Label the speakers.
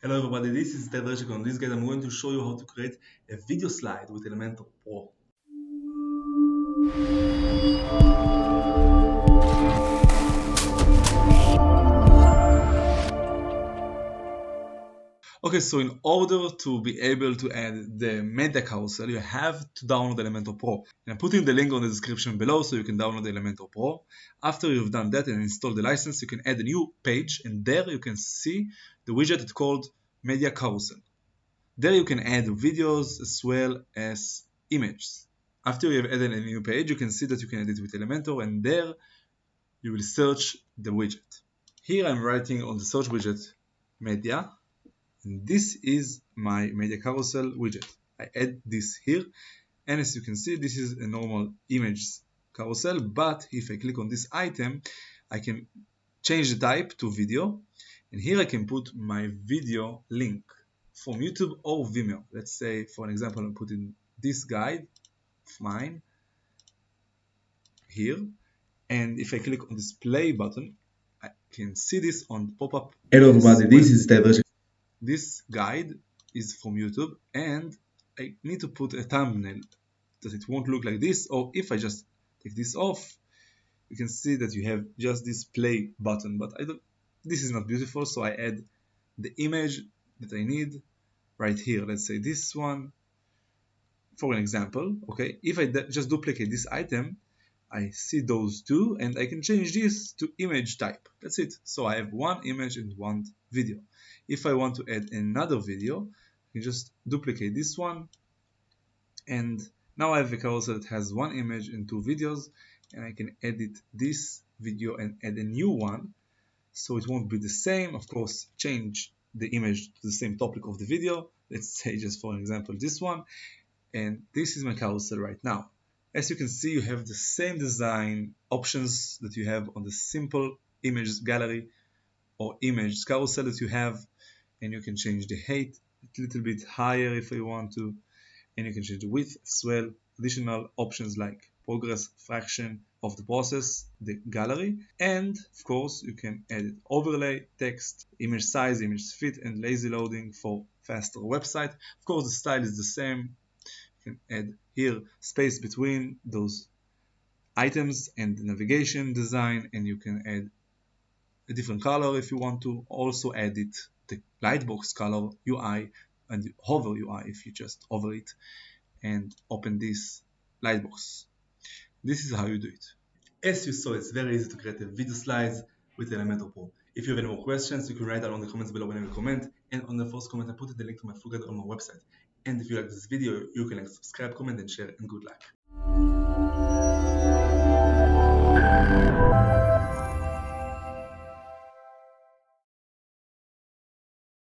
Speaker 1: Hello everybody, this is Itay Verchik. On this guide I'm going to show you how to create a video slide with Elementor Pro. Okay, so in order to be able to add the media carousel, you have to download Elementor Pro. And I'm putting the link on the description below so you can download Elementor Pro. After you've done that and installed the license, you can add a new page, and there you can see the widget that's called Media Carousel. There you can add videos as well as images. After you have added a new page, you can see that you can edit with Elementor, and there you will search the widget. Here I'm writing on the search widget media, and this is my media carousel widget. I add this here, and as you can see, this is a normal image carousel, but if I click on this item, I can change the type to video, and here I can put my video link from YouTube or Vimeo. Let's say, for an example, I'm putting this guide of mine here, and if I click on this play button, I can see this on the pop-up.
Speaker 2: Hello everybody, this is Itay Verchik.
Speaker 1: This guide is from YouTube, and I need to put a thumbnail that it won't look like this, or if I just take this off, you can see that you have just this play button, but this is not beautiful, so I add the image that I need right here. Let's say this one for an example. Okay, if I just duplicate this item, I see those two, and I can change this to image type. That's it. So I have one image and one video. If I want to add another video, I can just duplicate this one, and now I have a carousel that has one image and two videos, and I can edit this video and add a new one, so it won't be the same. Of course, change the image to the same topic of the video. Let's say, just for an example, this one, and this is my carousel right now. As you can see, you have the same design options that you have on the simple image gallery or image carousel that you have, and you can change the height a little bit higher if you want to, and you can change the width as well. Additional options like progress, fraction of the process, the gallery, and of course you can edit overlay, text, image size, image fit, and lazy loading for faster website. Of course the style is the same. You can add here space between those items and the navigation design, and you can add a different color if you want to. Also edit the lightbox color UI and the hover UI if you just hover it and open this lightbox. This is how you do it. As you saw, it's very easy to create a video slides with Elementor Pro. If you have any more questions, you can write down in the comments below when you comment, and on the first comment I put the link to my full guide on my website. And if you like this video, you can like, subscribe, comment, and share, and good luck.